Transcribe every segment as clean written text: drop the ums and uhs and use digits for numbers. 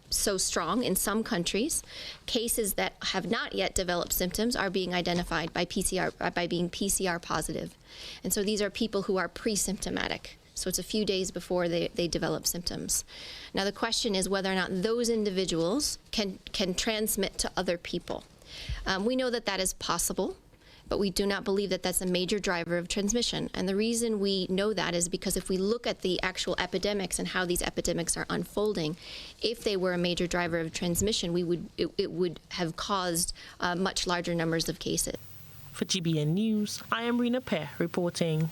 so strong in some countries. Cases that have not yet developed symptoms are being identified by being PCR positive. And so these are people who are pre-symptomatic. So it's a few days before they develop symptoms. Now the question is whether or not those individuals can transmit to other people. We know that is possible, but we do not believe that that's a major driver of transmission. And the reason we know that is because if we look at the actual epidemics and how these epidemics are unfolding, if they were a major driver of transmission, it would have caused much larger numbers of cases. For GBN News, I am Rena Pear reporting.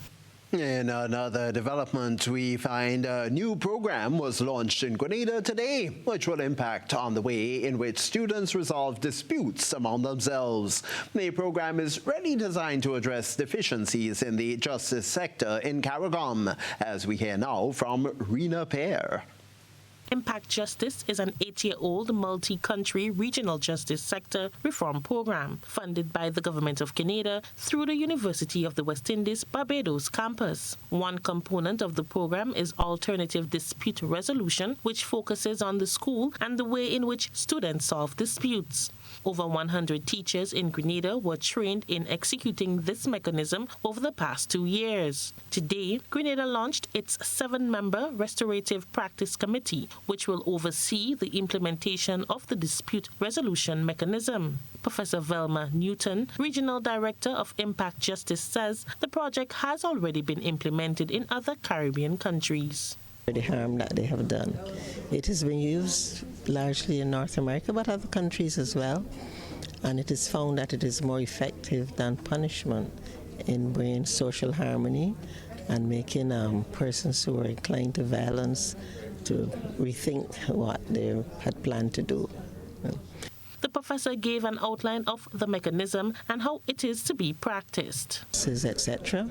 In another development, we find a new program was launched in Grenada today, which will impact on the way in which students resolve disputes among themselves. The program is really designed to address deficiencies in the justice sector in CARICOM, as we hear now from Rena Pear. Impact Justice is an 8-year-old multi-country regional justice sector reform program funded by the government of Canada through the University of the West Indies Barbados campus. One component of the program is alternative dispute resolution, which focuses on the school and the way in which students solve disputes. Over 100 teachers in Grenada were trained in executing this mechanism over the past 2 years. Today, Grenada launched its 7-member Restorative Practice Committee, which will oversee the implementation of the dispute resolution mechanism. Professor Velma Newton, Regional Director of Impact Justice, says the project has already been implemented in other Caribbean countries. The harm that they have done. It has been used largely in North America, but other countries as well. And it is found that it is more effective than punishment in bringing social harmony and making persons who are inclined to violence to rethink what they had planned to do. The professor gave an outline of the mechanism and how it is to be practiced. Etc.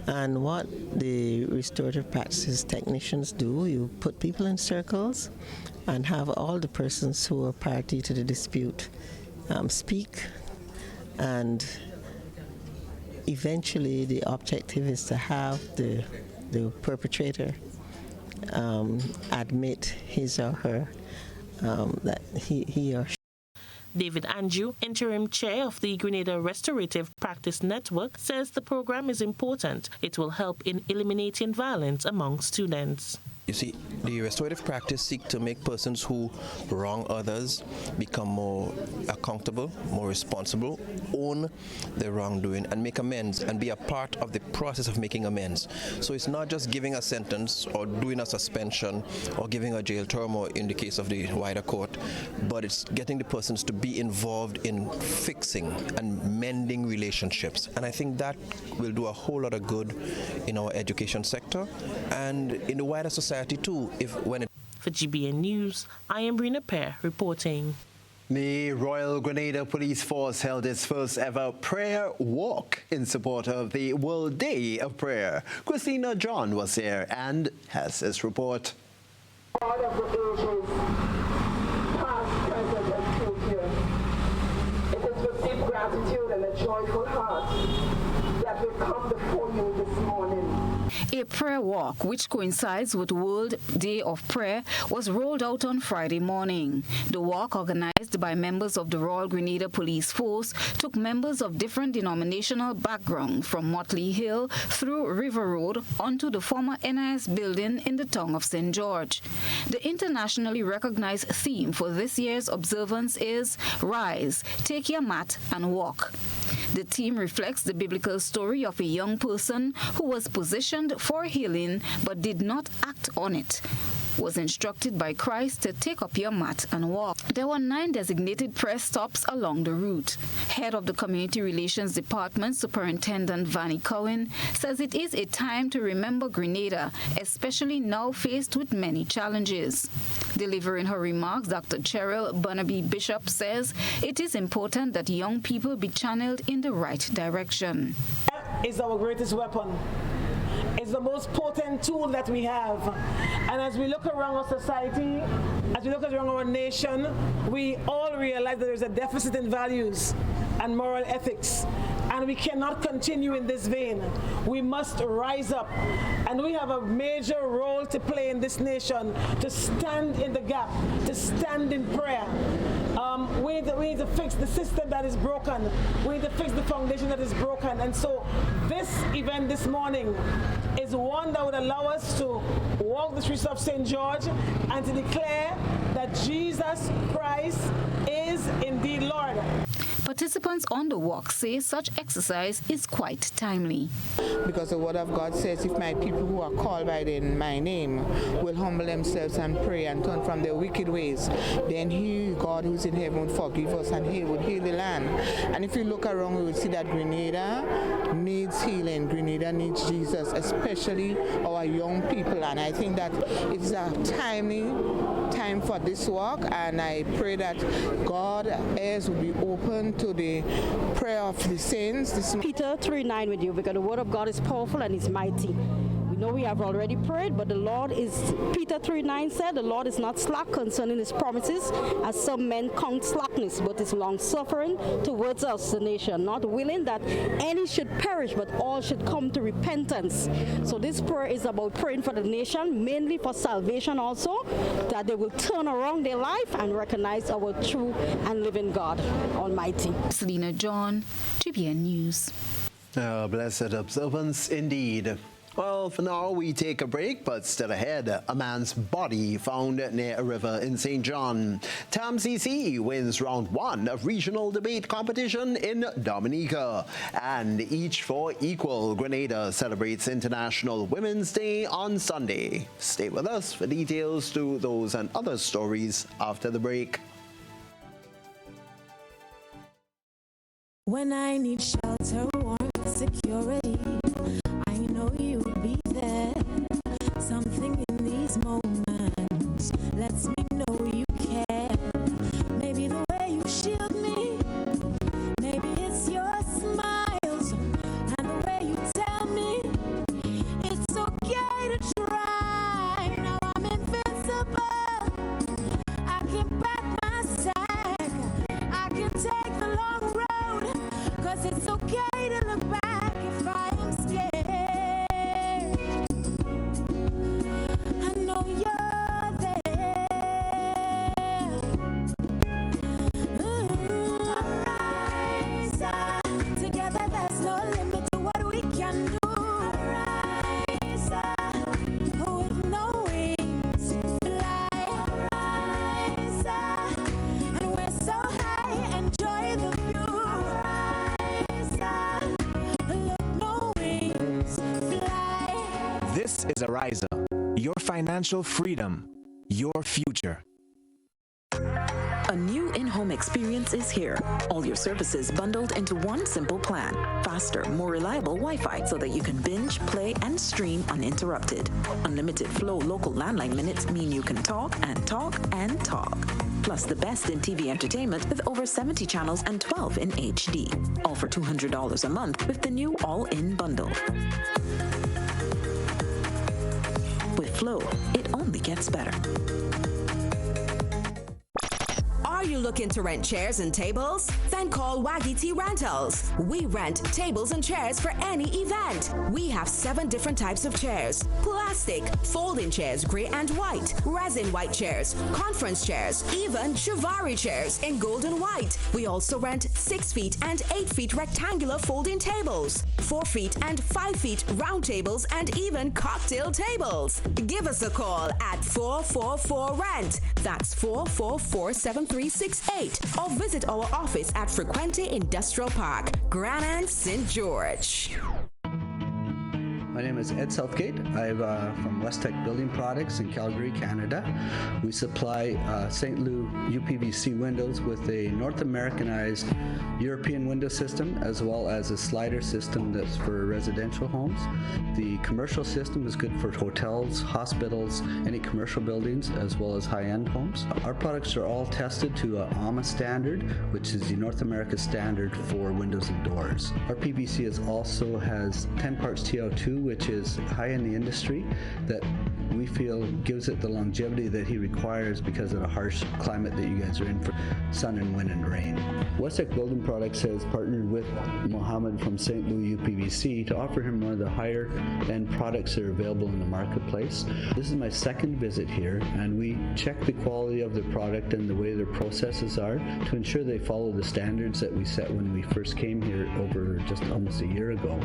And what the restorative practices technicians do, you put people in circles and have all the persons who are party to the dispute speak, and eventually the objective is to have the perpetrator admit his or her that he or she. David Andrew, interim chair of the Grenada Restorative Practice Network, says the program is important. It will help in eliminating violence among students. You see, the restorative practice seeks to make persons who wrong others become more accountable, more responsible, own their wrongdoing and make amends and be a part of the process of making amends. So it's not just giving a sentence or doing a suspension or giving a jail term, or in the case of the wider court, but it's getting the persons to be involved in fixing and mending relationships. And I think that will do a whole lot of good in our education sector and in the wider society too. For GBN News, I am Rena Pear reporting. The Royal Grenada Police Force held its first ever prayer walk in support of the World Day of Prayer. Christina John was there and has this report. All of the ages, past, present, and future, it is with deep gratitude and a joyful heart that we come before you this morning. A prayer walk, which coincides with World Day of Prayer, was rolled out on Friday morning. The walk, organized by members of the Royal Grenada Police Force, took members of different denominational backgrounds from Motley Hill through River Road onto the former NIS building in the town of St. George. The internationally recognized theme for this year's observance is Rise, Take Your Mat and Walk. The theme reflects the biblical story of a young person who was positioned for healing but did not act on it, was instructed by Christ to take up your mat and walk. There were 9 designated prayer stops along the route. Head of the Community Relations Department, Superintendent Vanny Cohen, says it is a time to remember Grenada, especially now faced with many challenges. Delivering her remarks, Dr. Cheryl Burnaby Bishop says it is important that young people be channeled in the right direction. That is our greatest weapon. It's the most potent tool that we have. And as we look around our society, as we look around our nation, we all realize that there's a deficit in values and moral ethics. And we cannot continue in this vein. We must rise up. And we have a major role to play in this nation, to stand in the gap, to stand in prayer. We need to fix the system that is broken. We need to fix the foundation that is broken. And so this event this morning is one that would allow us to walk the streets of St. George and to declare that Jesus Christ is indeed Lord. Participants on the walk say such exercise is quite timely. Because the word of God says, if my people who are called by my name will humble themselves and pray and turn from their wicked ways, then He, God who's in heaven, would forgive us and He would heal the land. And if you look around, we will see that Grenada needs healing. Grenada needs Jesus, especially our young people. And I think that it's a timely time for this walk, and I pray that God's ears will be open to the prayer of the saints. Peter 3:9 with you, because the word of God is powerful and is mighty. We know we have already prayed, but the Lord is, Peter 3:9 said, the Lord is not slack concerning His promises, as some men count slackness, but is long-suffering towards us, the nation, not willing that any should perish, but all should come to repentance. So this prayer is about praying for the nation, mainly for salvation also, that they will turn around their life and recognize our true and living God Almighty. Selena John, GBN News. Blessed observance indeed. Well, for now, we take a break, but still ahead, a man's body found near a river in St. John. Tam CC wins round 1 of regional debate competition in Dominica. And Each for Equal Grenada celebrates International Women's Day on Sunday. Stay with us for details to those and other stories after the break. When I need shelter, warmth, security, I know you'll be there. Something in these moments lets me know you care. Maybe the way you shield me, maybe it's your smiles and the way you tell me it's okay to try. Now I'm invincible. I can back my sack. I can take the long road, 'cause it's okay to look back if I am scared. I know you're there. Rise up. Together there's no limit to what we can do. Rise up. With no wings, fly. Rise up. And we're so high, enjoy the view. Rise up. Look, no wings, fly. This is Ariza, your financial freedom, your future. A new in-home experience is here. All your services bundled into one simple plan. Faster, more reliable Wi-Fi so that you can binge, play, and stream uninterrupted. Unlimited Flow local landline minutes mean you can talk and talk and talk. Plus the best in TV entertainment with over 70 channels and 12 in HD. All for $200 a month with the new all-in bundle. With Flow, it only gets better. Are you looking to rent chairs and tables? Then call Waggy T Rentals. We rent tables and chairs for any event. We have 7 different types of chairs: plastic, folding chairs, gray and white, resin white chairs, conference chairs, even Chivari chairs in gold and white. We also rent 6 feet and 8 feet rectangular folding tables, 4 feet and 5 feet round tables, and even cocktail tables. Give us a call at 444-RENT. That's 444-7368. Or visit our office at Frequente Industrial Park, Grand Anse, St. George. My name is Ed Southgate. I'm from West Tech Building Products in Calgary, Canada. We supply St. Louis UPVC windows with a North Americanized European window system, as well as a slider system that's for residential homes. The commercial system is good for hotels, hospitals, any commercial buildings, as well as high-end homes. Our products are all tested to a AMA standard, which is the North America standard for windows and doors. Our PVC also has 10 parts TiO2, which is high in the industry, that we feel gives it the longevity that he requires because of the harsh climate that you guys are in for sun and wind and rain. Westtech Building Products has partnered with Mohammed from St. Louis UPVC to offer him one of the higher end products that are available in the marketplace. This is my second visit here, and we check the quality of the product and the way their processes are to ensure they follow the standards that we set when we first came here over just almost a year ago.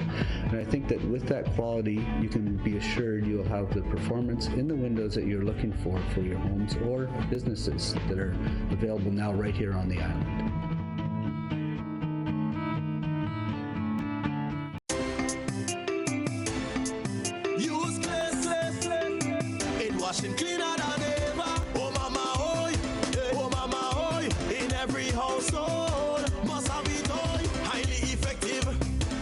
And I think that with that quality, you can be assured you'll have the performance in the windows that you're looking for your homes or businesses that are available now right here on the island. Use clay, it washing cleaner than ever. Oh mama, oi, oh mama, oi, in every household must have it, oi. Highly effective,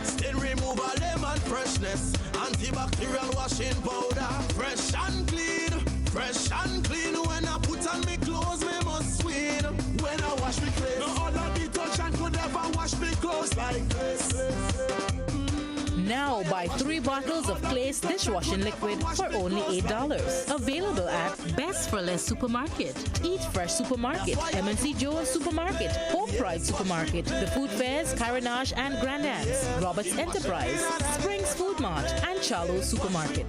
stain removal, lemon freshness, antibacterial washing powder, fresh and clean, fresh and clean. When I put on me clothes, me must win. When I wash me clothes, no other detergent could ever wash me clothes like this. Now buy 3 bottles of Clay's dishwashing liquid for only $8. Available at Best for Less Supermarket, Eat Fresh Supermarket, MNC Jones Supermarket, Hope Pride Supermarket, The Food Fairs, Carenage and Grandance, Roberts Enterprise, Springs Food Mart, and Charlo Supermarket.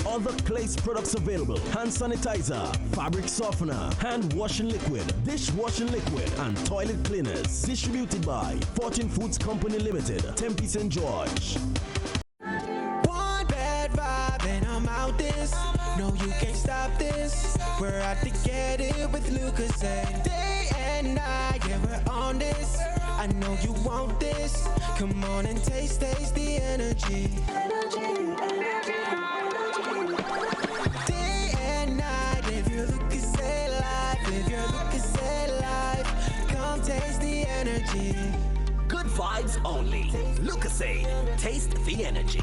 Other Clay's products available: hand sanitizer, fabric softener, hand washing liquid, dishwashing liquid, and toilet cleaners. Distributed by Fortune Foods Company Limited, Tempe St. George. One bad vibe and I'm out this. No, you can't stop this. We're out to get it with Lucas and day and night. Yeah, we're on this. I know you want this. Come on and taste the energy. Day and night, if you're looking say life, if you're looking say life, come taste the energy. Good vibes only. Lucasade, taste the energy.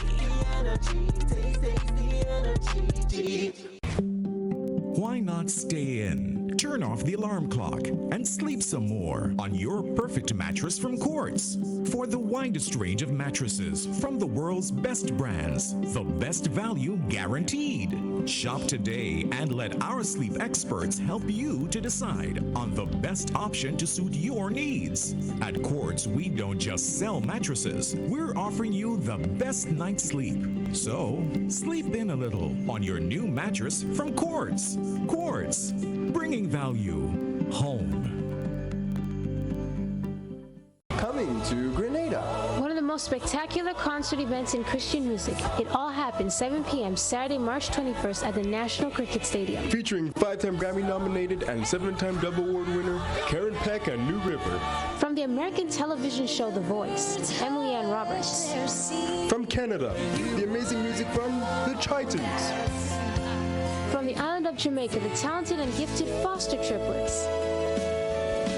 Why not stay in, turn off the alarm clock, and sleep some more on your perfect mattress from Quartz? For the widest range of mattresses from the world's best brands, the best value guaranteed. Shop today and let our sleep experts help you to decide on the best option to suit your needs. At Quartz, we don't just sell mattresses, we're offering you the best night's sleep. So, sleep in a little on your new mattress from Quartz. Quartz, bringing value home. Coming to Grenada. One of the most spectacular concert events in Christian music. It all happens 7 p.m. Saturday, March 21st at the National Cricket Stadium. Featuring 5-time Grammy-nominated and 7-time Dove Award winner Karen Peck and New River. From the American television show The Voice, Emily Ann Roberts. From Canada, the amazing music from the Titans. From the island of Jamaica, the talented and gifted Foster Triplets.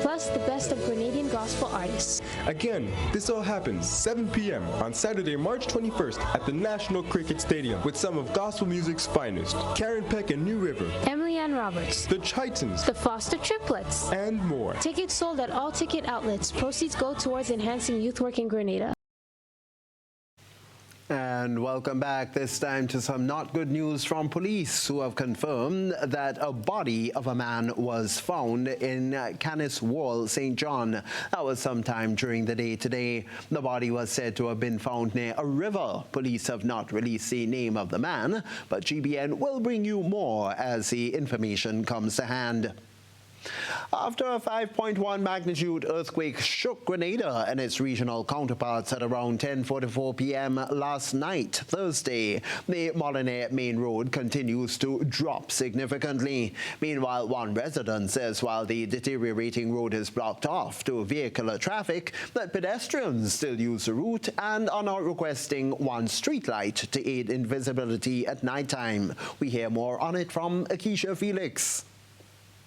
Plus, the best of Grenadian gospel artists. Again, this all happens 7 p.m. on Saturday, March 21st at the National Cricket Stadium with some of gospel music's finest, Karen Peck and New River, Emily Ann Roberts, the Titans, the Foster Triplets, and more. Tickets sold at all ticket outlets. Proceeds go towards enhancing youth work in Grenada. And welcome back, this time to some not good news from police who have confirmed that a body of a man was found in Canis Wall, St. John. That was sometime during the day today. The body was said to have been found near a river. Police have not released the name of the man, but GBN will bring you more as the information comes to hand. After a 5.1 magnitude earthquake shook Grenada and its regional counterparts at around 10:44 p.m. last night, Thursday, the Molyneux Main Road continues to drop significantly. Meanwhile, one resident says while the deteriorating road is blocked off to vehicular traffic, that pedestrians still use the route and are now requesting one streetlight to aid in visibility at nighttime. We hear more on it from Akeisha Felix.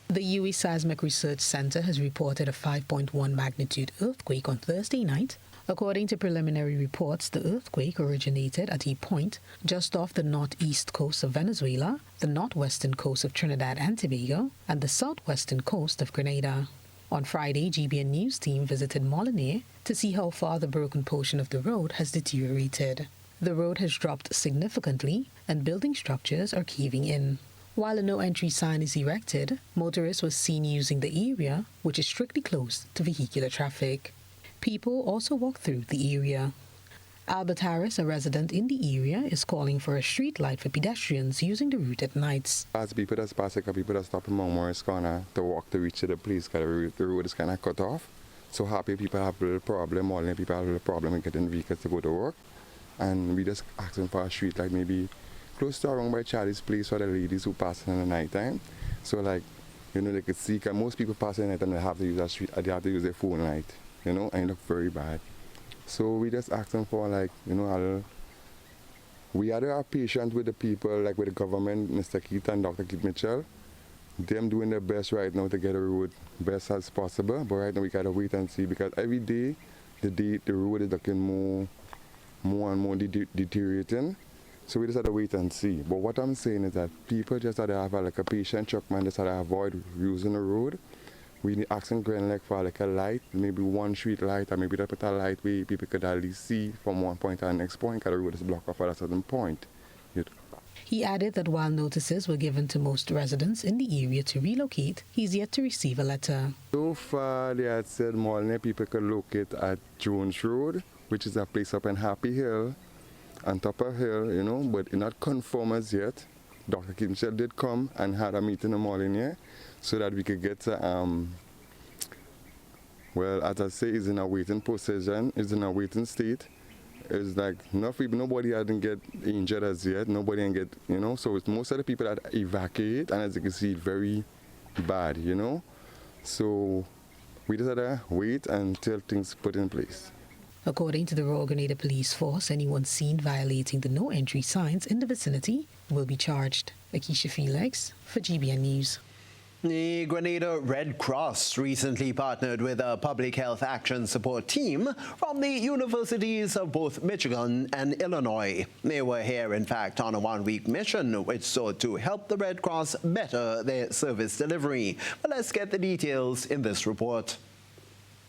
The UE Seismic Research Center has reported a 5.1 magnitude earthquake on Thursday night. According to preliminary reports, the earthquake originated at a point just off the northeast coast of Venezuela, the northwestern coast of Trinidad and Tobago, and the southwestern coast of Grenada. On Friday, GBN News team visited Molyneux to see how far the broken portion of the road has deteriorated. The road has dropped significantly and building structures are caving in. While a no-entry sign is erected, motorists were seen using the area, which is strictly closed to vehicular traffic. People also walk through the area. Albert Harris, a resident in the area, is calling for a street light for pedestrians using the route at nights. As people that's passing, people that stop in Mount Morris corner to walk to reach to the place because the road is kind of cut off. So happy people have a little problem, all the people have a little problem in getting vehicles to go to work. And we just asking for a street light maybe close to around by Charlie's place for the ladies who pass in the night time. So like, you know, they could see, because most people pass in the night and they have to use a street, they have to use their phone light, you know, and it look very bad. So we just asking for, like, you know, we are patient with the people, like with the government, Mr. Keith and Dr. Keith Mitchell. Them doing their best right now to get the road best as possible. But right now we gotta wait and see, because every day the road is looking more and more deteriorating. So we just have to wait and see. But what I'm saying is that people just have to have like a patient truck man, just have to avoid using the road. We need asking Grand Lake for like a light, maybe one street light, or maybe they put a light where people could at least see from one point to the next point, because the road is blocked off at a certain point. He added that while notices were given to most residents in the area to relocate, he's yet to receive a letter. So far, they had said more than people could locate at Jones Road, which is a place up in Happy Hill, on top of hill, you know, but it's not confirmed as yet. Dr. Keith Mitchell did come and had a meeting in the morning here, so that we could get well, as I say, it's in a waiting position, it's in a waiting state. It's like nobody hadn't get injured as yet, nobody didn't get, you know, so it's most of the people that evacuate, and as you can see, it's very bad, you know. So we just had to wait until things put in place. According to the Royal Grenada Police Force, anyone seen violating the no-entry signs in the vicinity will be charged. Akeisha Felix for GBN News. The Grenada Red Cross recently partnered with a public health action support team from the universities of both Michigan and Illinois. They were here, in fact, on a one-week mission which sought to help the Red Cross better their service delivery. But let's get the details in this report.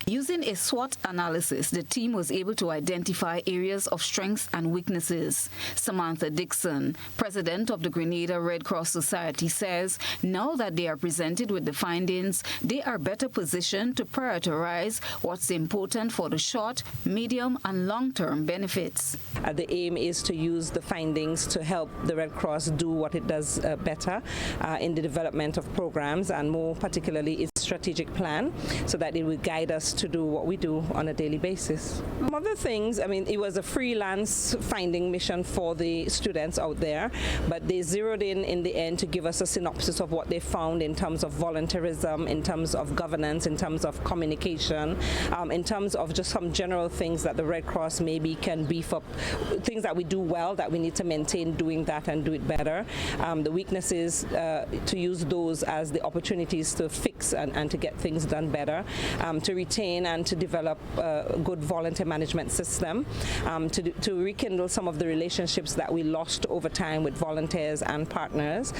Using a SWOT analysis, the team was able to identify areas of strengths and weaknesses. Samantha Dixon, president of the Grenada Red Cross Society, says now that they are presented with the findings, they are better positioned to prioritize what's important for the short, medium, and long-term benefits. The aim is to use the findings to help the Red Cross do what it does better in the development of programs, and more particularly its strategic plan, so that it will guide us to do what we do on a daily basis. Some of the things, I mean, it was a freelance finding mission for the students out there, but they zeroed in the end to give us a synopsis of what they found in terms of volunteerism, in terms of governance, in terms of communication, in terms of just some general things that the Red Cross maybe can beef up, things that we do well that we need to maintain doing that and do it better. The weaknesses, to use those as the opportunities to fix and to get things done better, to retain and to develop a good volunteer management system, to rekindle some of the relationships that we lost over time with volunteers and partners.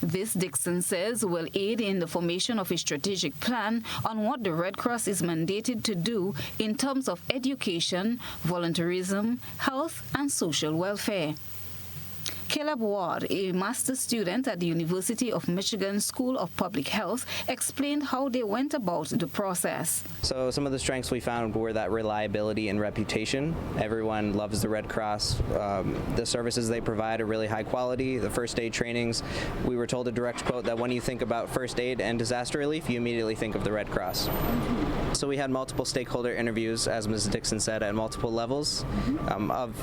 This, Dixon says, will aid in the formation of a strategic plan on what the Red Cross is mandated to do in terms of education, volunteerism, health, and social welfare. Caleb Ward, a master's student at the University of Michigan School of Public Health, explained how they went about the process. So some of the strengths we found were that reliability and reputation. Everyone loves the Red Cross. The services they provide are really high quality. The first aid trainings, we were told a direct quote that when you think about first aid and disaster relief, you immediately think of the Red Cross. So we had multiple stakeholder interviews, as Ms. Dixon said, at multiple levels,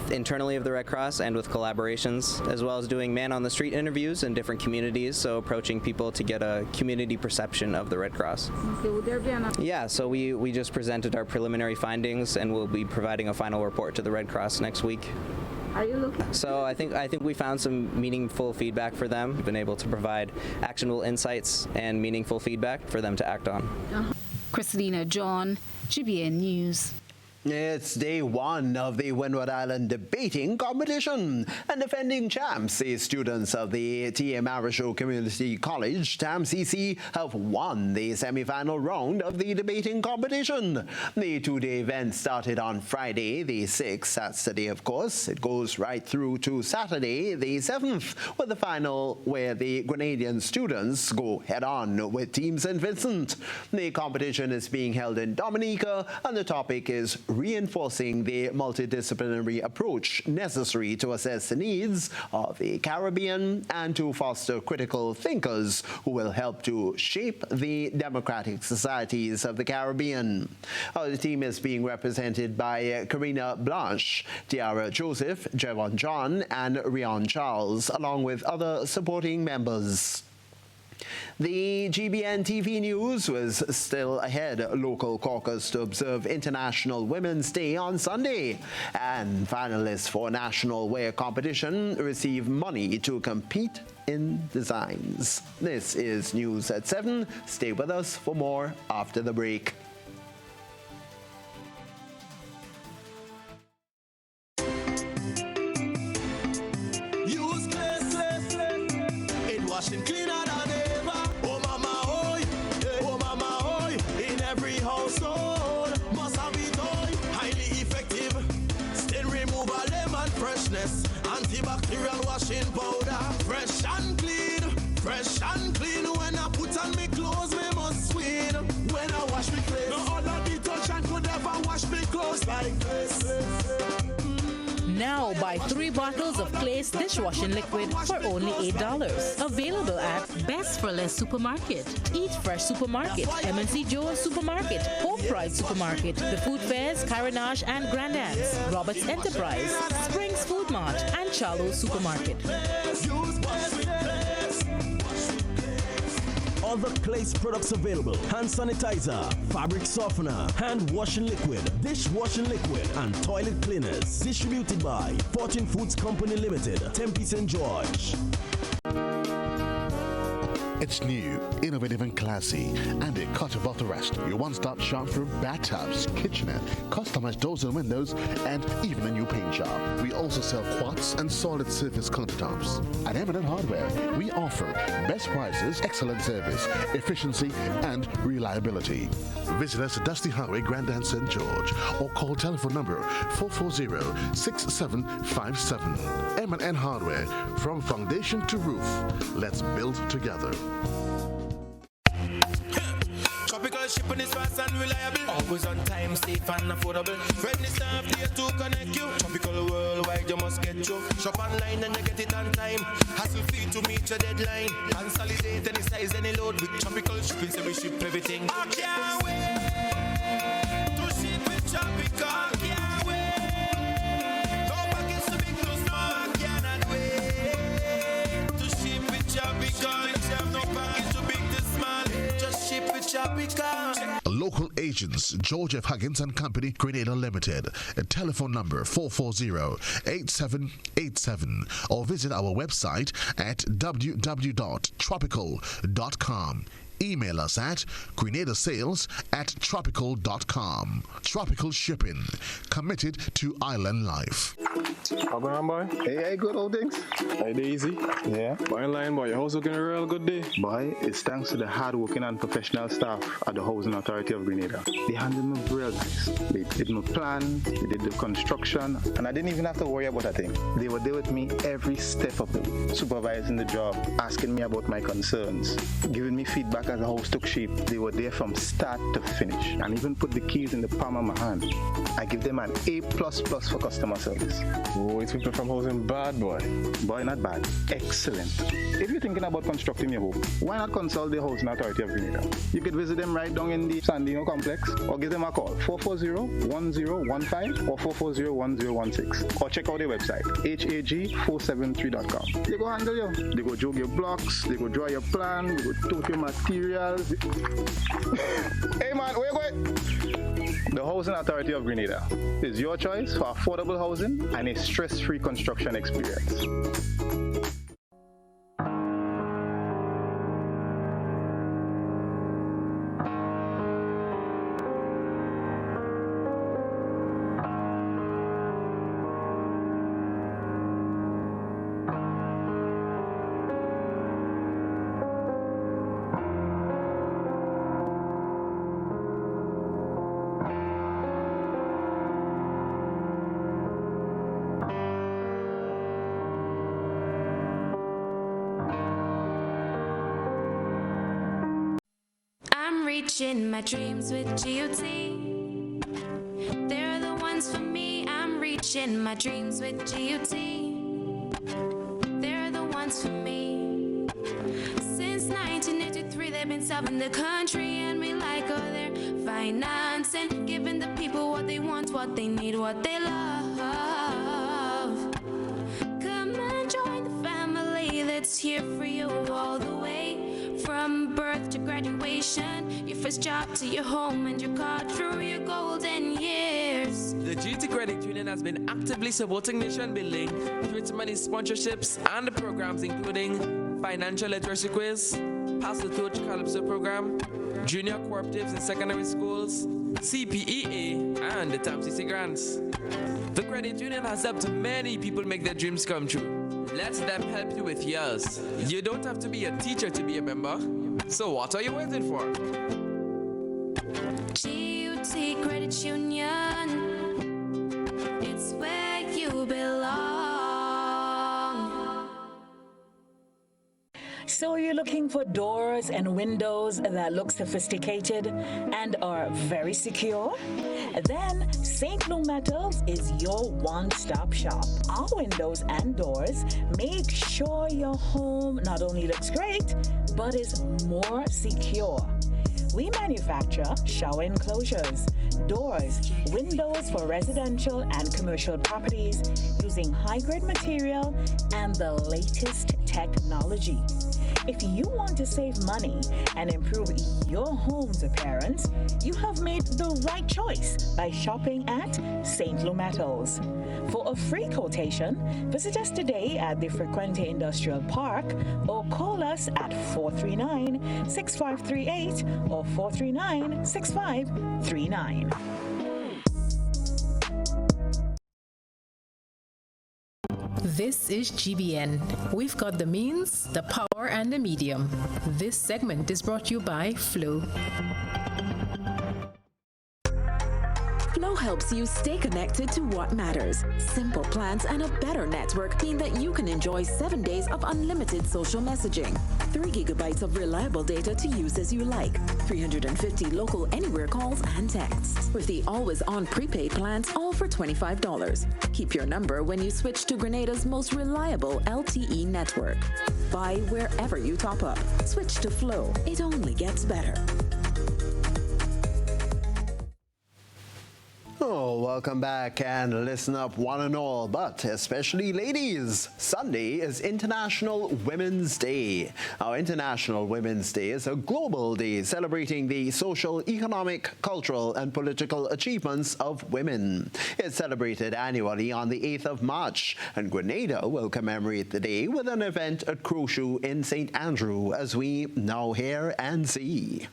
internally of the Red Cross and with collaborations, as well as doing man-on-the-street interviews in different communities, so approaching people to get a community perception of the Red Cross. Yeah, so we just presented our preliminary findings, and we'll be providing a final report to the Red Cross next week. So I think we found some meaningful feedback for them. We've been able to provide actionable insights and meaningful feedback for them to act on. Christina John, GBN News. It's day one of the Windward Island debating competition, and defending champs, the students of the T.A. Marisho Community College, TAMCC, have won the semi-final round of the debating competition. The two-day event started on Friday, the 6th, that's today of course. It goes right through to Saturday, the 7th, with the final where the Grenadian students go head-on with Team St. Vincent. The competition is being held in Dominica, and the topic is reinforcing the multidisciplinary approach necessary to assess the needs of the Caribbean and to foster critical thinkers who will help to shape the democratic societies of the Caribbean. The team is being represented by Karina Blanche, Tiara Joseph, Javon John, and Rion Charles, along with other supporting members. The GBN TV News was still ahead local caucus to observe International Women's Day on Sunday. And finalists for National Wear Competition receive money to compete in designs. This is News at 7. Stay with us for more after the break. Washing cleaner than ever. Oh mama, oi, oh mama, oi. In every household, must have it, oi. Highly effective, stain removal, lemon freshness, antibacterial washing powder. Fresh and clean, fresh and clean. When I put on me clothes, me must win. When I wash me clothes, no other detergent could ever wash me clothes like this. Now buy 3 bottles of Clay's dishwashing liquid for only $8. Available at Best for Less Supermarket, Eat Fresh Supermarket, MNC Joe's Supermarket, Hope Pride Supermarket, The Food Fairs, Carenage and Grandance, Roberts Enterprise, Springs Food Mart, and Charlo's Supermarket. Other Clay's products available: hand sanitizer, fabric softener, hand washing liquid, dishwashing liquid, and toilet cleaners. Distributed by Fortune Foods Company Limited, Tempe St. George. It's new, innovative and classy, and it cut above the rest. Your one-stop shop for bathtubs, kitchenette, customized doors and windows, and even a new paint job. We also sell quartz and solid surface countertops. At M&N Hardware, we offer best prices, excellent service, efficiency, and reliability. Visit us at Dusty Highway, Grandin, St. George, or call telephone number 440-6757. M&N Hardware, from foundation to roof. Let's build together. Tropical shipping is fast and reliable. Always on time, safe and affordable. Friendly staff here to connect you. Tropical worldwide, you must get you. Shop online and you get it on time. Hassle free to meet your deadline. Consolidate any size, any load with tropical shipping, so we ship everything. I can't wait to ship with tropical. I can't wait. No package too big, too small. I cannot wait to ship with tropical. No package too big, too small. Just ship with tropical. Local agents, George F. Huggins and Company, Grenada Limited. Telephone number 440-8787, or visit our website at www.tropical.com. Email us at grenadasales@tropical.com. Tropical Shipping, committed to island life. How going on, boy? Hey, good old things. Hey, Daisy. Yeah. Boy, in line, boy. Your house looking a real good day. Boy, it's thanks to the hard-working and professional staff at the Housing Authority of Grenada. They handled me real nice. They did my plan, they did the construction, and I didn't even have to worry about a thing. They were there with me every step of the way, supervising the job, asking me about my concerns, giving me feedback as the house took shape. They were there from start to finish, and even put the keys in the palm of my hand. I give them an A++ for customer service. Oh, it's people from housing bad, boy. Boy, not bad. Excellent. If you're thinking about constructing your home, why not consult the Housing Authority of Grenada? You could visit them right down in the Sandino complex, or give them a call, 440-1015 or 440-1016, or check out their website, hag473.com. They go handle you. They go jog your blocks, they go draw your plan, they go tote your materials. Hey man, where you going? The Housing Authority of Grenada is your choice for affordable housing and a stress-free construction experience. reaching my dreams with GOT. They're the ones for me. I'm reaching my dreams with GOT. They're the ones for me. Since 1983, they've been serving the country, and we like all their financing, giving the people what they want, what they need, what they love. Come and join the family that's here for you all the way, from birth to graduation, your first job to your home and your car through your golden years. The GT Credit Union has been actively supporting nation building through its many sponsorships and programs, including financial literacy quiz, Pass the Torch Calypso program, junior cooperatives in secondary schools, CPEA, and the TAMCC grants. The credit union has helped many people make their dreams come true. Let them help you with yours. You don't have to be a teacher to be a member. So what are you waiting for? GUT Credit Union, it's where you belong. So you're looking for doors and windows that look sophisticated and are very secure? Then St. Lou Metals is your one-stop shop. Our windows and doors make sure your home not only looks great, but is more secure. We manufacture shower enclosures, doors, windows for residential and commercial properties using high-grade material and the latest technology. If you want to save money and improve your home's appearance, you have made the right choice by shopping at St. Lou Metals. For a free quotation, visit us today at the Frequente Industrial Park or call us at 439-6538 or 439-6539. This is GBN. We've got the means, the power, and the medium. This segment is brought to you by Flow. Flow helps you stay connected to what matters. Simple plans and a better network mean that you can enjoy 7 days of unlimited social messaging, 3 gigabytes of reliable data to use as you like, 350 local anywhere calls and texts. With the always-on prepaid plans, all for $25. Keep your number when you switch to Grenada's most reliable LTE network. Buy wherever you top up. Switch to Flow. It only gets better. Oh, welcome back and listen up one and all, but especially ladies. Sunday is International Women's Day. Our International Women's Day is a global day celebrating the social, economic, cultural, and political achievements of women. It's celebrated annually on the 8th of March, and Grenada will commemorate the day with an event at Crowshoe in St. Andrew, as we now hear and see.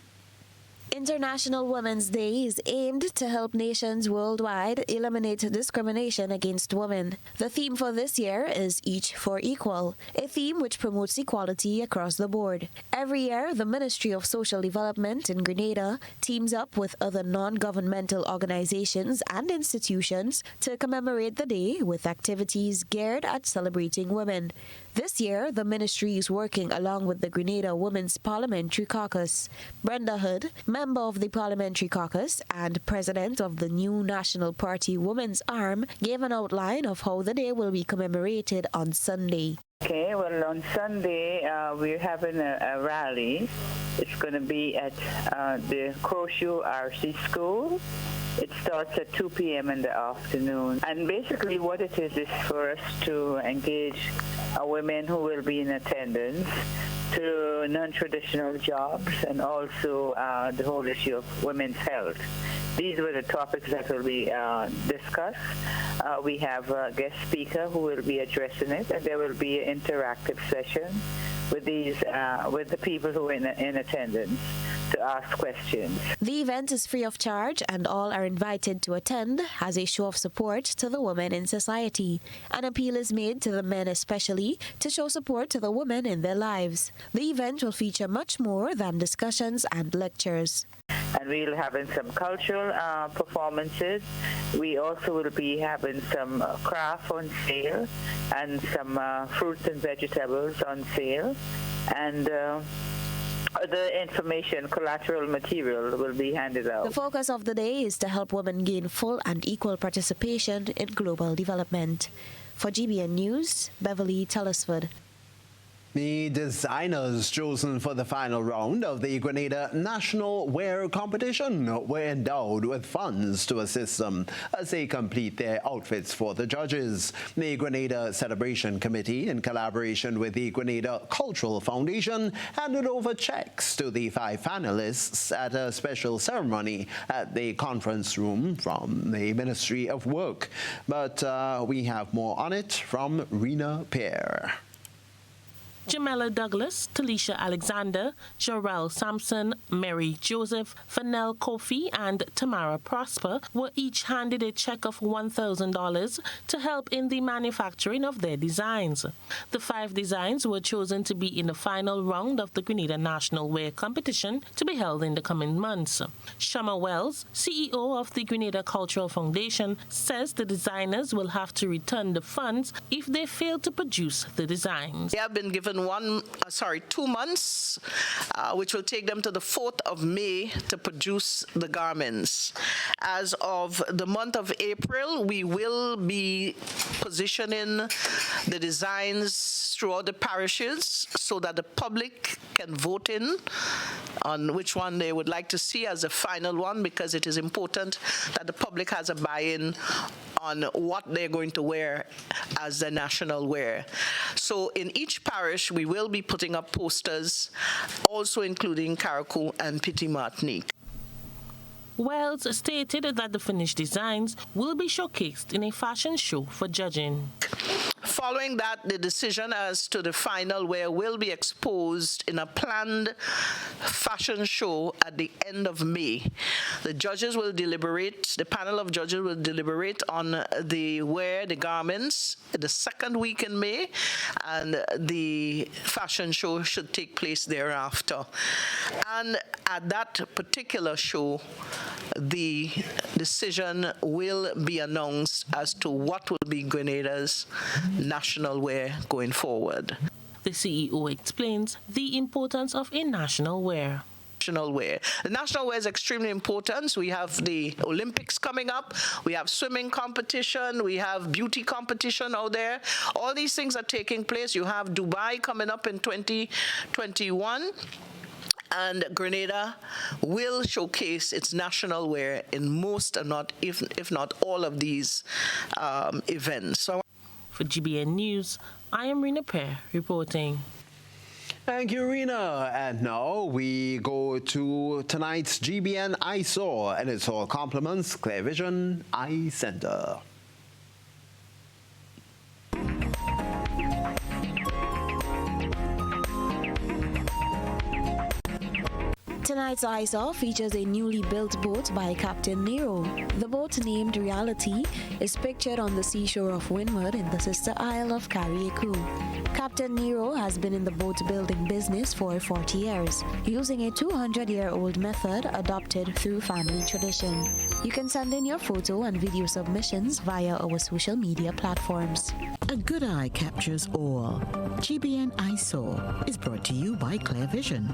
International Women's Day is aimed to help nations worldwide eliminate discrimination against women. The theme for this year is Each for Equal, a theme which promotes equality across the board. Every year, the Ministry of Social Development in Grenada teams up with other non-governmental organizations and institutions to commemorate the day with activities geared at celebrating women. This year, the ministry is working along with the Grenada Women's Parliamentary Caucus. Brenda Hood, member of the Parliamentary Caucus and president of the new National Party Women's Arm, gave an outline of how the day will be commemorated on Sunday. Okay, well, on Sunday, we're having a rally. It's going to be at the Crowshoe RC School. It starts at 2 p.m. in the afternoon. And basically what it is for us to engage women who will be in attendance to non-traditional jobs and also the whole issue of women's health. These were the topics that will be discussed. We have a guest speaker who will be addressing it, and there will be an interactive session with the people who are in attendance to ask questions. The event is free of charge and all are invited to attend as a show of support to the women in society. An appeal is made to the men especially to show support to the women in their lives. The event will feature much more than discussions and lectures. And we'll having some cultural performances. We also will be having some craft on sale and some fruits and vegetables on sale. And The information, collateral material will be handed out. The focus of the day is to help women gain full and equal participation in global development. For GBN News, Beverly Telesford. The designers chosen for the final round of the Grenada National Wear Competition were endowed with funds to assist them as they complete their outfits for the judges. The Grenada Celebration Committee, in collaboration with the Grenada Cultural Foundation, handed over checks to the 5 finalists at a special ceremony at the conference room from the Ministry of Work. But we have more on it from Rena Pear. Jamela Douglas, Talisha Alexander, Jarrell Sampson, Mary Joseph, Fennell Kofi, and Tamara Prosper were each handed a check of $1,000 to help in the manufacturing of their designs. The 5 designs were chosen to be in the final round of the Grenada National Wear Competition to be held in the coming months. Shama Wells, CEO of the Grenada Cultural Foundation, says the designers will have to return the funds if they fail to produce the designs. They have been given 2 months, which will take them to the 4th of May to produce the garments. As of the month of April, we will be positioning the designs throughout the parishes so that the public can vote in on which one they would like to see as a final one, because it is important that the public has a buy-in on what they're going to wear as the national wear. So in each parish, we will be putting up posters, also including Carriacou and Petit Martinique. Wells stated that the finished designs will be showcased in a fashion show for judging. Following that, the decision as to the final wear will be exposed in a planned fashion show at the end of May. The judges will deliberate, the panel of judges will deliberate on the wear, the garments, the 2nd week in May, and the fashion show should take place thereafter. And at that particular show, the decision will be announced as to what will be Grenada's national wear going forward. The CEO explains the importance of a national wear. National wear. The national wear is extremely important. We have the Olympics coming up. We have swimming competition. We have beauty competition out there. All these things are taking place. You have Dubai coming up in 2021. And Grenada will showcase its national wear in most, and not if not all, of these events. So, for GBN News, I am Rena Pear reporting. Thank you, Rena. And now we go to tonight's GBN Eyesore, and it's all compliments Clear Vision Eye Center. Tonight's Eyes Off features a newly built boat by Captain Nero. The boat, named Reality, is pictured on the seashore of Windward in the sister isle of Carriacou. Captain Nero has been in the boat building business for 40 years, using a 200-year-old method adopted through family tradition. You can send in your photo and video submissions via our social media platforms. A good eye captures all. GBN Eyesore is brought to you by Clear Vision.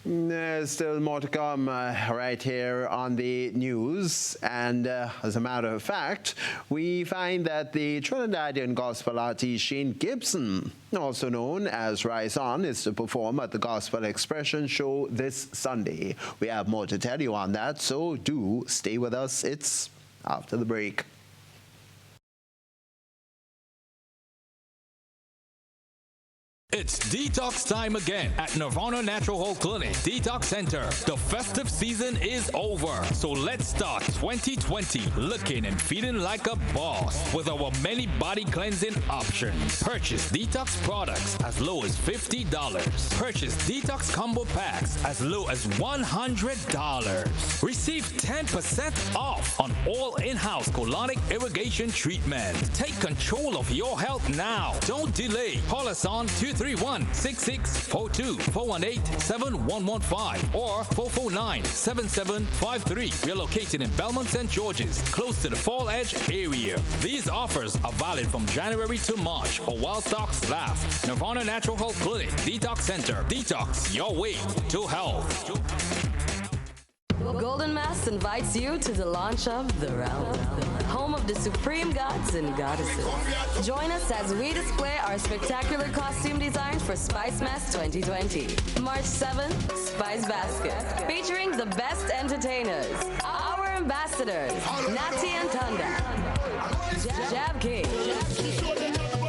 There's still more to come right here on the news, and as a matter of fact, we find that the Trinidadian gospel artist Shane Gibson, also known as Rise On, is to perform at the Gospel Expression Show this Sunday. We have more to tell you on that, so do stay with us. It's after the break. It's detox time again at Nirvana Natural Health Clinic Detox Center. The festive season is over, so let's start 2020 looking and feeling like a boss with our many body cleansing options. Purchase detox products as low as $50. Purchase detox combo packs as low as $100. Receive 10% off on all in-house colonic irrigation treatment. Take control of your health now. Don't delay. Call us on 2000 431-6642, 418-7115, or 449-7753. We are located in Belmont St. George's, close to the Fall Edge area. These offers are valid from January to March or while stocks last. Nirvana Natural Health Clinic, Detox Center. Detox your way to health. Golden Mass invites you to the launch of The Realm, home of the supreme gods and goddesses. Join us as we display our spectacular costume designs for Spice Mass 2020. March 7th, Spice Basket, featuring the best entertainers. Our ambassadors, Natty and Tunda, Jab King,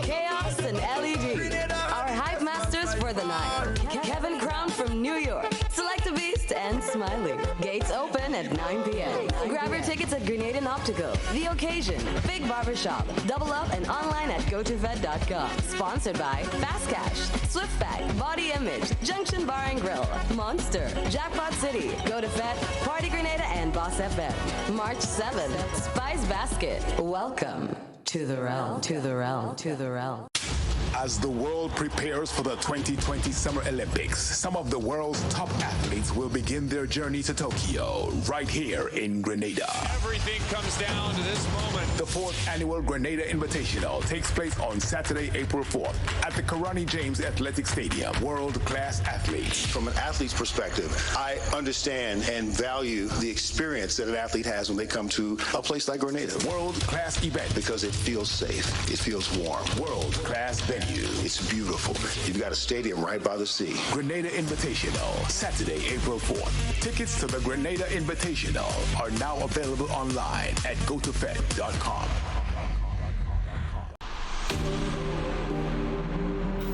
Chaos and LED. Our hype masters for the night, Kevin Crown from New York, Select a Beast and Smiley. Gates open at 9 p.m. Grab your tickets at Grenadian Optical, The Occasion, Big Barbershop, Double Up, and online at gotofed.com. Sponsored by Fast Cash, Swiftback, Body Image, Junction Bar and Grill, Monster, Jackpot City, Go to Fed, Party Grenada, and Boss FM. March 7th, Spice Basket. Welcome to the realm, to the realm, to the realm. As the world prepares for the 2020 Summer Olympics, some of the world's top athletes will begin their journey to Tokyo, right here in Grenada. Everything comes down to this moment. The 4th annual Grenada Invitational takes place on Saturday, April 4th at the Karani James Athletic Stadium. World-class athletes. From an athlete's perspective, I understand and value the experience that an athlete has when they come to a place like Grenada. World-class event. Because it feels safe. It feels warm. World-class venue. It's beautiful. You've got a stadium right by the sea. Grenada Invitational, Saturday, April 4th. Tickets to the Grenada Invitational are now available online at gotofed.com.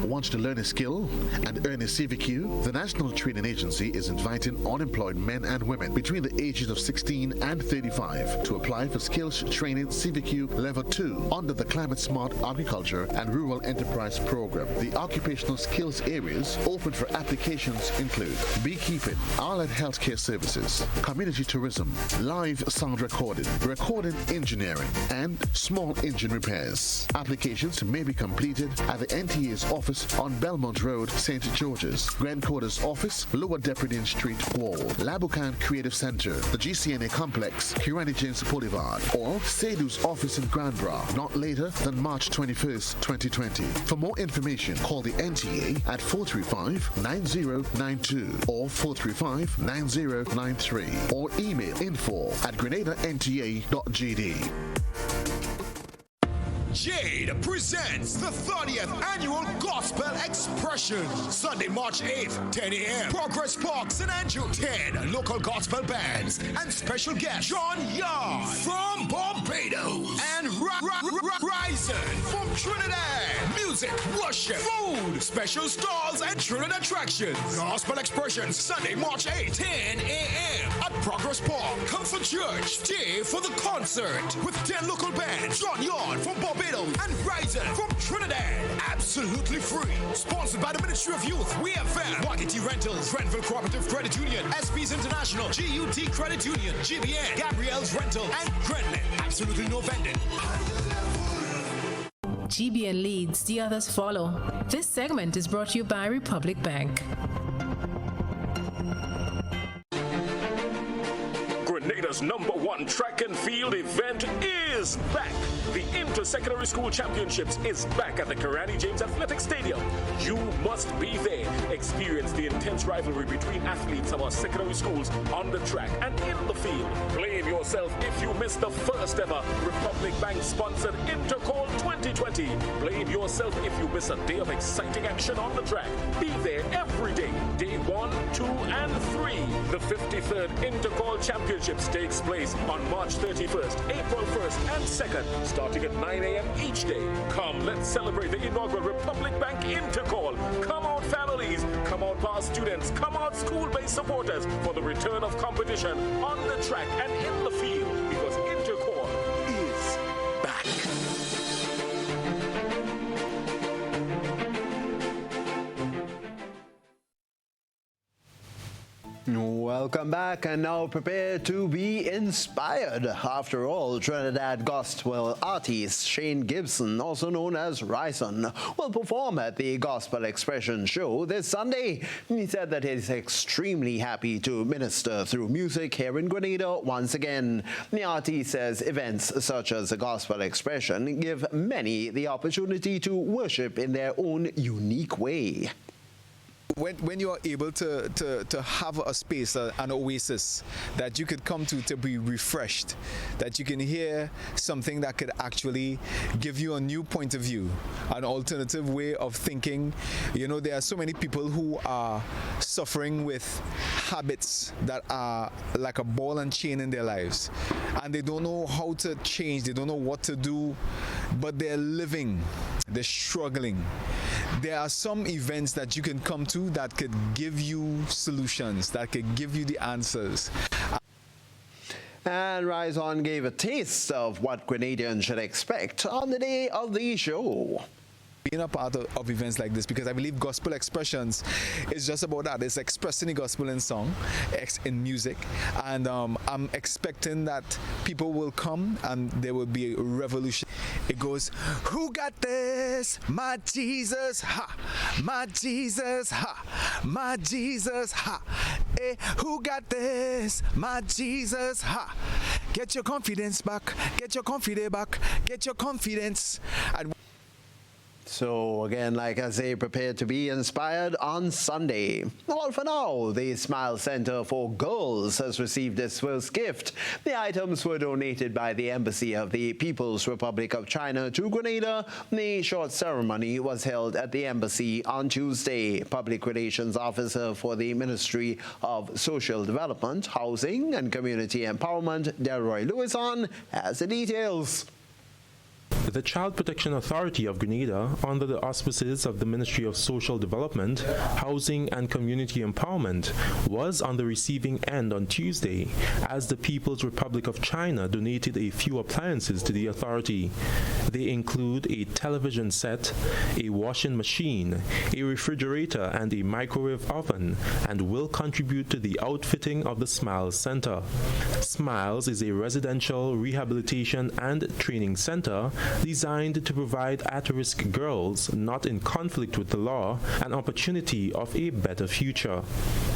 Want to learn a skill and earn a CVQ? The National Training Agency is inviting unemployed men and women between the ages of 16 and 35 to apply for Skills Training CVQ Level 2 under the Climate Smart Agriculture and Rural Enterprise Program. The occupational skills areas open for applications include beekeeping, allied healthcare services, community tourism, live sound recording engineering, and small engine repairs. Applications may be completed at the NTA's office on Belmont Road, St. George's, Grand Quarters Office, Lower Deputy Street Wall, Labukan Creative Center, the GCNA Complex, Kirani James Boulevard, or Sedu's office in Grand Bra, not later than March 21st, 2020. For more information, call the NTA at 435-9092 or 435-9093 or email info@grenada.nta.gd. Jade presents the 30th Annual Gospel Expression, Sunday, March 8th, 10 a.m. Progress Park, St. Andrew, 10 local gospel bands and special guest John Yard from Barbados and Ryzen from Trinidad. Music, worship, food, special stalls and Trinidad attractions. Gospel Expression, Sunday, March 8th, 10 a.m. at Progress Park. Come for church, stay for the concert with 10 local bands. John Yard from Barbados and Ryzen from Trinidad. Absolutely free. Sponsored by the Ministry of Youth, WeFM, Waikiki Rentals, Renville Cooperative Credit Union, SP's International, GUT Credit Union, GBN, Gabrielle's Rental, and Grenlin. Absolutely no vending. GBN leads, the others follow. This segment is brought to you by Republic Bank. Grenada's #1 track and field event is back. The Inter-Secondary School Championships is back at the Karani James Athletic Stadium. You must be there. Experience the intense rivalry between athletes of our secondary schools on the track and in the field. Blame yourself if you missed the first ever Republic Bank sponsored Intercall 2020. Blame yourself if you miss a day of exciting action on the track. Be there every day, day 1, 2, and 3. The 53rd Intercall Championships takes place on March 31st, April 1st, and 2nd, starting at 9 a.m. each day. Come, let's celebrate the inaugural Republic Bank Intercall. Come out, families. Come out, past students. Come out, school-based supporters for the return of competition on the track and in the field, because Intercall is back. Welcome back, and now prepare to be inspired. After all, Trinidad gospel artist Shane Gibson, also known as Ryson, will perform at the Gospel Expression show this Sunday. He said that he's extremely happy to minister through music here in Grenada once again. The artist says events such as the Gospel Expression give many the opportunity to worship in their own unique way. When you are able to have a space, an oasis that you could come to be refreshed, that you can hear something that could actually give you a new point of view, an alternative way of thinking. You know, there are so many people who are suffering with habits that are like a ball and chain in their lives, and they don't know how to change, they don't know what to do, but they're living, they're struggling. There are some events that you can come to that could give you solutions, that could give you the answers. And Rise On gave a taste of what Grenadians should expect on the day of the show. Being a part of events like this, because I believe Gospel Expressions is just about that. It's expressing the gospel in song, in music, and I'm expecting that people will come and there will be a revolution. It goes, who got this? My Jesus, ha! My Jesus, ha! My Jesus, ha! Hey, who got this? My Jesus, ha! Get your confidence back, get your confidence back, get your confidence. And so again, like I say, prepare to be inspired on Sunday. Well, for now, the Smile Center for Girls has received its first gift. The items were donated by the Embassy of the People's Republic of China to Grenada. The short ceremony was held at the embassy on Tuesday. Public Relations Officer for the Ministry of Social Development, Housing and Community Empowerment, Delroy Lewison, has the details. The Child Protection Authority of Grenada, under the auspices of the Ministry of Social Development, Housing and Community Empowerment, was on the receiving end on Tuesday as the People's Republic of China donated a few appliances to the authority. They include a television set, a washing machine, a refrigerator, and a microwave oven, and will contribute to the outfitting of the Smiles Center. Smiles is a residential rehabilitation and training center designed to provide at-risk girls not in conflict with the law an opportunity of a better future.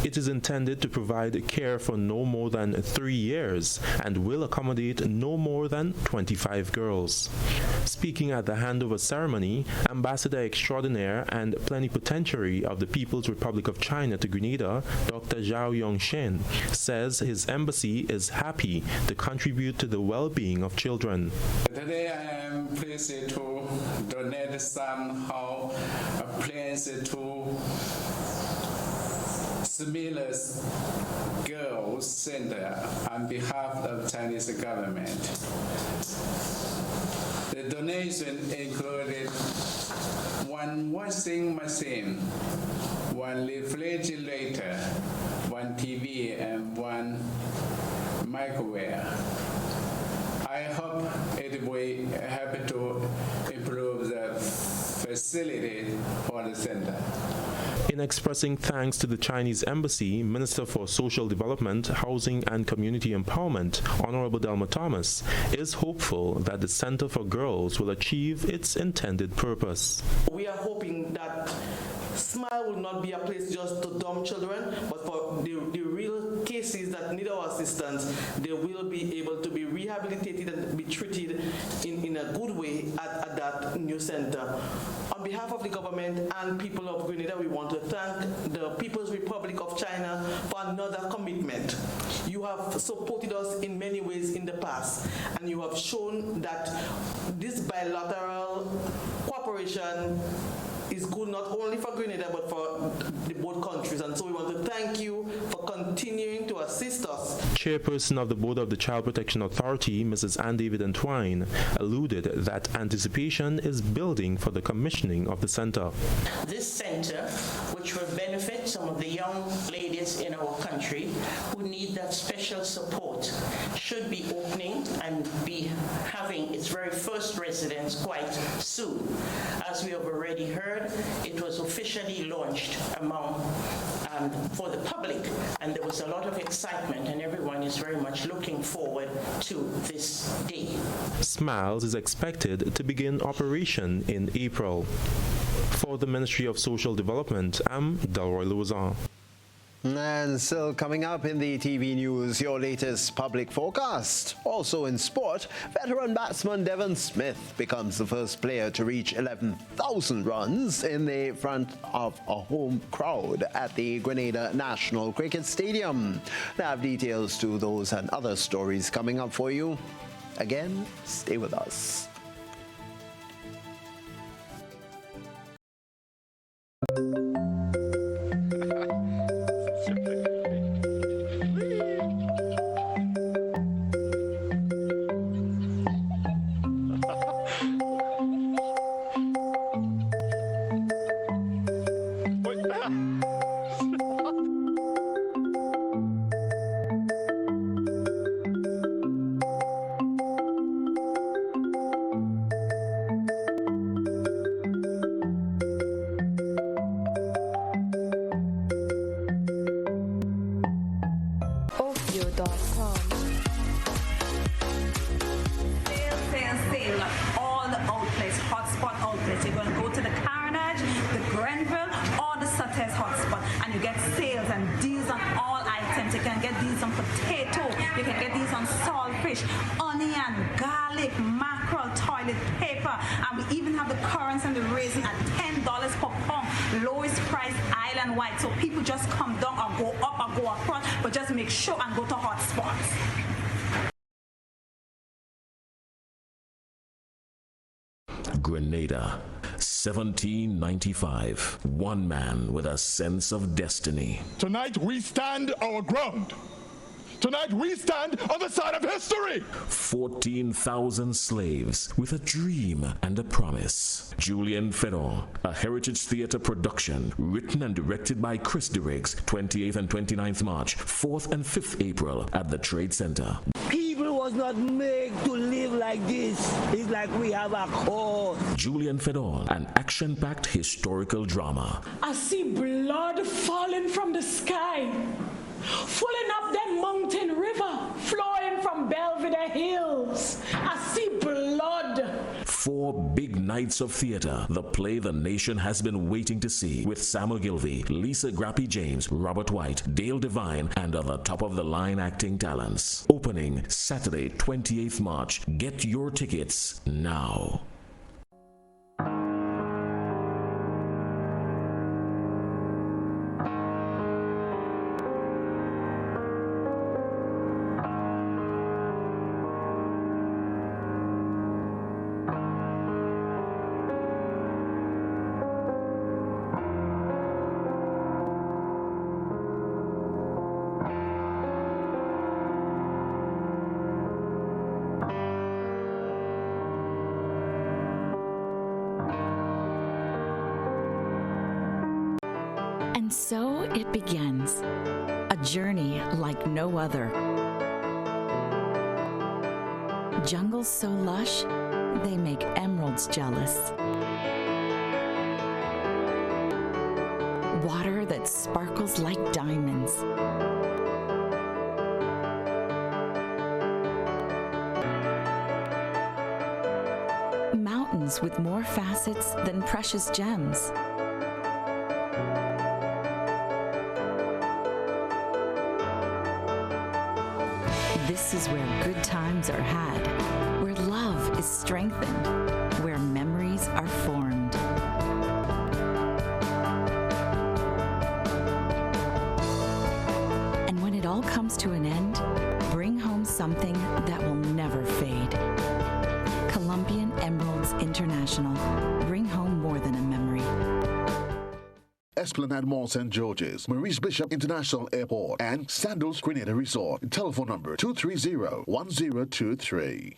It is intended to provide care for no more than 3 years and will accommodate no more than 25 girls. Speaking at the handover ceremony, Ambassador Extraordinaire and Plenipotentiary of the People's Republic of China to Grenada, Dr. Zhao Yongshen, says his embassy is happy to contribute to the well-being of children. Today I am pleased to donate somehow a place to Smiles Girls Center on behalf of Chinese government. The donation included one washing machine, one refrigerator, one TV, and one microwave. I hope it will help to improve the facility for the center. In expressing thanks to the Chinese Embassy, Minister for Social Development, Housing and Community Empowerment, Honorable Delma Thomas, is hopeful that the Center for Girls will achieve its intended purpose. We are hoping that Smile will not be a place just to dumb children, but for the real cases that need our assistance, they will be able to be rehabilitated and be treated in a good way at that new center. On behalf of the government and people of Grenada, we want to thank the People's Republic of China for another commitment. You have supported us in many ways in the past, and you have shown that this bilateral cooperation is good not only for Grenada but for the both countries, and so we want to thank you for continuing to assist us. Chairperson of the Board of the Child Protection Authority, Mrs. Ann David Entwine, alluded that anticipation is building for the commissioning of the center. This center, which will benefit some of the young ladies in our country who need that special support, Airport should be opening and be having its very first residence quite soon. As we have already heard, it was officially launched for the public, and there was a lot of excitement, and everyone is very much looking forward to this day. SMILES is expected to begin operation in April. For the Ministry of Social Development, I'm Delroy Luzon. And still coming up in the TV news, your latest public forecast. Also in sport, veteran batsman Devon Smith becomes the first player to reach 11,000 runs in the front of a home crowd at the Grenada National Cricket Stadium. I have details to those and other stories coming up for you. Again, stay with us. So people just come down or go up or go across, but just make sure and go to hot spots. Grenada, 1795. One man with a sense of destiny. Tonight we stand our ground. Tonight we stand on the side of history. 14,000 slaves with a dream and a promise. Julian Fedor, a Heritage Theatre production, written and directed by Chris DeRiggs, 28th and 29th March, 4th and 5th April at the Trade Center. People was not made to live like this. It's like we have a cause. Julian Fedor, an action-packed historical drama. I see blood falling from the sky. Filling up that mountain river, flowing from Belvedere Hills. I see blood. 4 big nights of theater, the play the nation has been waiting to see, with Sam Ogilvy, Lisa Grappy James, Robert White, Dale Devine, and other top-of-the-line acting talents. Opening Saturday, 28th March. Get your tickets now. And so it begins, a journey like no other. Jungles so lush, they make emeralds jealous. Water that sparkles like diamonds. Mountains with more facets than precious gems. This is where good times are had, where love is strengthened, where memories are formed. And when it all comes to an end, bring home something that will never fade. Colombian Emeralds International. Bring home more than a memory. Esplanade Mall St. George's, Maurice Bishop International Airport, and Sandals Grenada Resort. Telephone number 230-1023.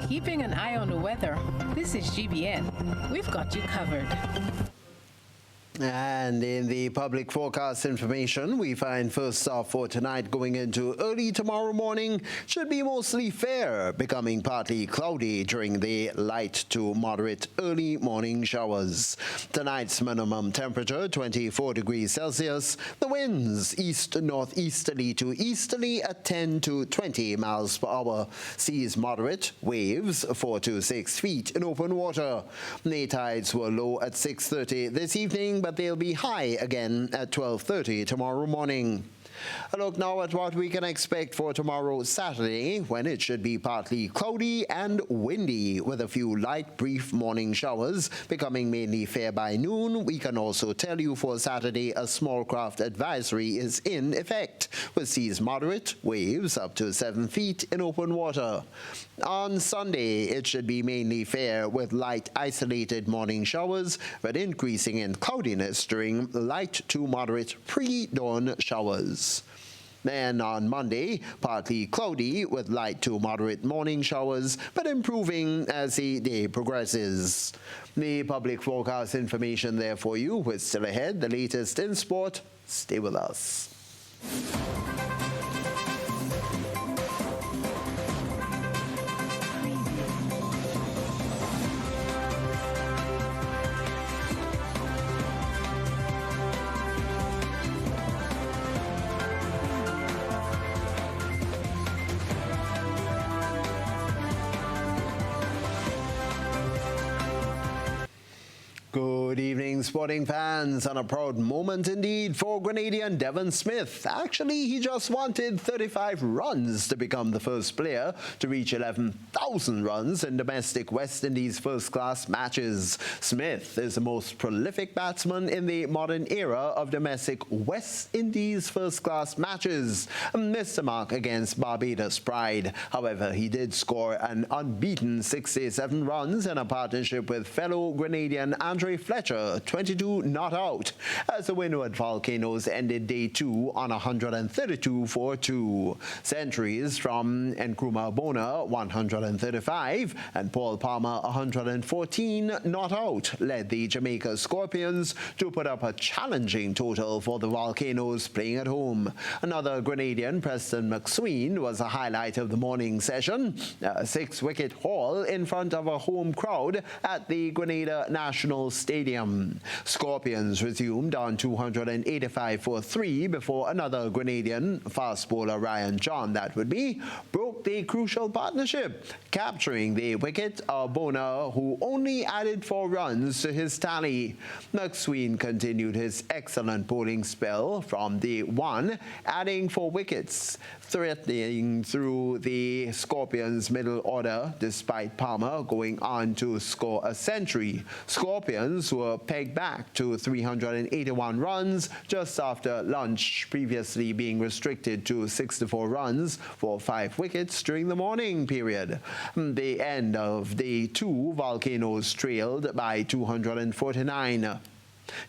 Keeping an eye on the weather, this is GBN. We've got you covered. And in the public forecast information, we find first off for tonight going into early tomorrow morning should be mostly fair, becoming partly cloudy during the light to moderate early morning showers. Tonight's minimum temperature 24 degrees Celsius. The winds east-northeasterly to easterly at 10 to 20 miles per hour. Seas moderate, waves 4 to 6 feet in open water. The tides were low at 6:30 this evening, but they'll be high again at 12:30 tomorrow morning. A look now at what we can expect for tomorrow Saturday, when it should be partly cloudy and windy with a few light brief morning showers, becoming mainly fair by noon. We can also tell you for Saturday a small craft advisory is in effect, with seas moderate, waves up to 7 feet in open water. On Sunday, it should be mainly fair with light isolated morning showers, but increasing in cloudiness during light to moderate pre-dawn showers. Then on Monday, partly cloudy with light to moderate morning showers, but improving as the day progresses. The public forecast information there for you. We're still ahead. The latest in sport. Stay with us. Good evening, sporting fans, and a proud moment indeed for Grenadian Devon Smith. Actually, he just wanted 35 runs to become the first player to reach 11,000 runs in domestic West Indies first-class matches. Smith is the most prolific batsman in the modern era of domestic West Indies first-class matches, and missed the mark against Barbados Pride. However, he did score an unbeaten 67 runs in a partnership with fellow Grenadian Andre Fletcher, 22 not out, as the Windward Volcanoes ended day 2 on 132 for 2. Centuries from Nkrumah Bona, 135, and Paul Palmer, 114 not out, led the Jamaica Scorpions to put up a challenging total for the Volcanoes playing at home. Another Grenadian, Preston McSween, was a highlight of the morning session, a 6-wicket haul in front of a home crowd at the Grenada National Stadium. Scorpions resumed on 285 for 3 before another Grenadian, fast bowler Ryan John, that would be, broke the crucial partnership, capturing the wicket of Bona, who only added 4 runs to his tally. McSween continued his excellent bowling spell from day 1, adding 4 wickets, threatening through the Scorpions' middle order, despite Palmer going on to score a century. Scorpions were pegged back to 381 runs just after lunch, previously being restricted to 64 runs for 5 wickets during the morning period. The end of day 2, Volcanoes trailed by 249.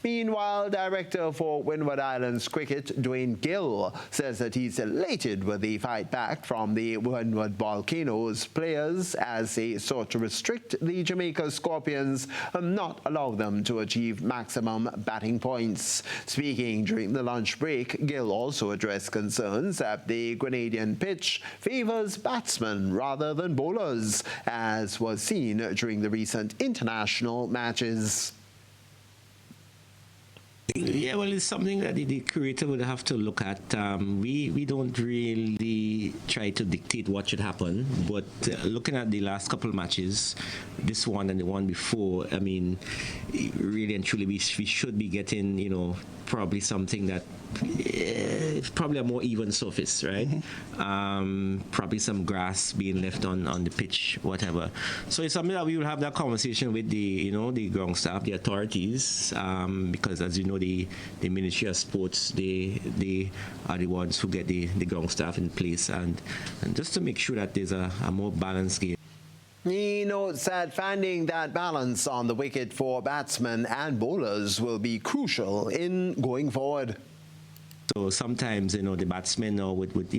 Meanwhile, director for Windward Islands Cricket, Dwayne Gill, says that he's elated with the fight back from the Windward Volcanoes players as they sought to restrict the Jamaica Scorpions and not allow them to achieve maximum batting points. Speaking during the lunch break, Gill also addressed concerns that the Grenadian pitch favors batsmen rather than bowlers, as was seen during the recent international matches. Yeah, well, it's something that the creator would have to look at. We don't really try to dictate what should happen, but looking at the last couple of matches, this one and the one before, I mean, really and truly, we should be getting, probably something that it's probably a more even surface, right? Probably some grass being left on the pitch, whatever. So it's something that we will have that conversation with the the ground staff, the authorities, because as you know, the Ministry of Sports, they are the ones who get the ground staff in place, and just to make sure that there's a more balanced game. He notes that finding that balance on the wicket for batsmen and bowlers will be crucial in going forward. So sometimes, the batsmen now would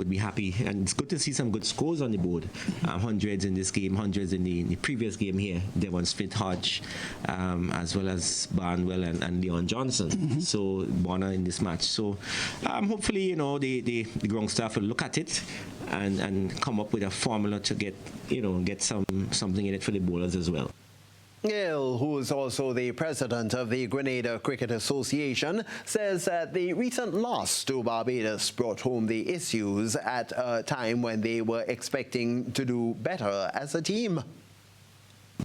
be happy, and it's good to see some good scores on the board. Hundreds in this game, hundreds in the previous game here. Devon Smith, Hodge, as well as Barnwell and Leon Johnson. So Bonner in this match. So hopefully, the ground staff will look at it and come up with a formula to get something in it for the bowlers as well. Gill, who is also the president of the Grenada Cricket Association, says that the recent loss to Barbados brought home the issues at a time when they were expecting to do better as a team.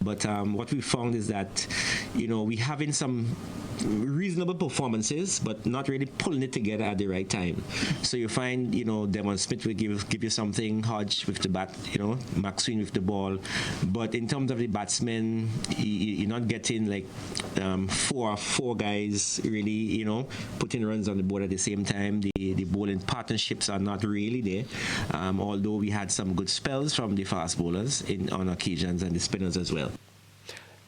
But what we found is that, we're having some reasonable performances, but not really pulling it together at the right time. So you find, Devon Smith will give you something, Hodge with the bat, Maxwell with the ball. But in terms of the batsmen, you're not getting like four guys really, putting runs on the board at the same time. The bowling partnerships are not really there, although we had some good spells from the fast bowlers on occasions and the spinners as well.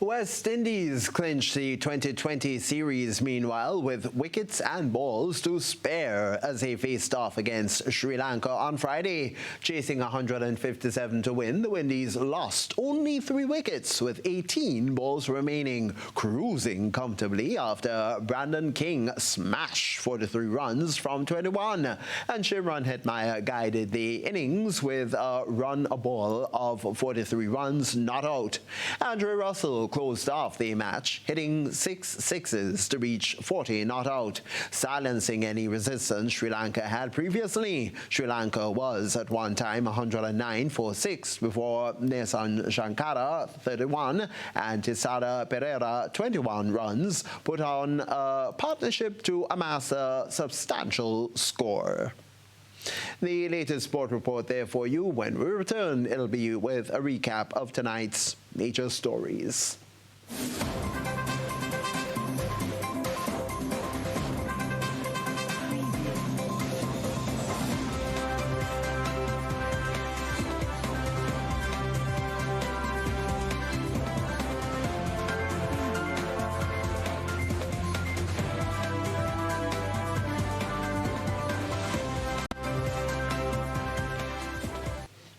West Indies clinched the 2020 series, meanwhile, with wickets and balls to spare as they faced off against Sri Lanka on Friday. Chasing 157 to win, the Windies lost only 3 wickets with 18 balls remaining, cruising comfortably after Brandon King smashed 43 runs from 21. And Shimron Hetmeyer guided the innings with a ball of 43 runs not out. Andrew Russell closed off the match, hitting 6 sixes to reach 40 not out, silencing any resistance Sri Lanka had previously. Sri Lanka was at one time 109 for 6 before Nesan Shankara 31 and Tisada Pereira 21 runs put on a partnership to amass a substantial score. The latest sport report there for you. When we return, it'll be with a recap of tonight's major stories.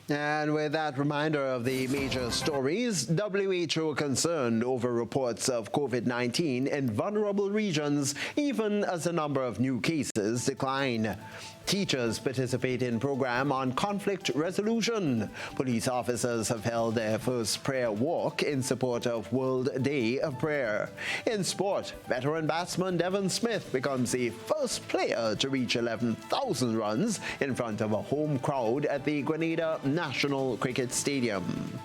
And with that reminder of the major stories, WHO concerned over reports of COVID-19 in vulnerable regions, even as the number of new cases decline. Teachers participate in program on conflict resolution. Police officers have held their first prayer walk in support of World Day of Prayer. In sport, veteran batsman Devon Smith becomes the first player to reach 11,000 runs in front of a home crowd at the Grenada National Cricket Stadium.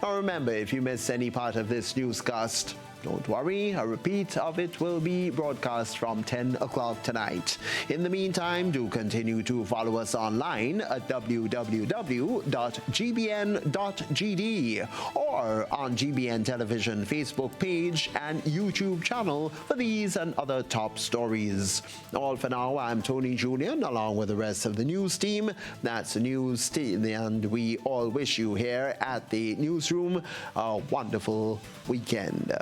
Now remember, if you miss any part of this newscast, don't worry, a repeat of it will be broadcast from 10 o'clock tonight. In the meantime, do continue to follow us online at www.gbn.gd or on GBN Television Facebook page and YouTube channel for these and other top stories. All for now, I'm Tony Julian along with the rest of the news team. That's the news team, and we all wish you here at the newsroom a wonderful weekend.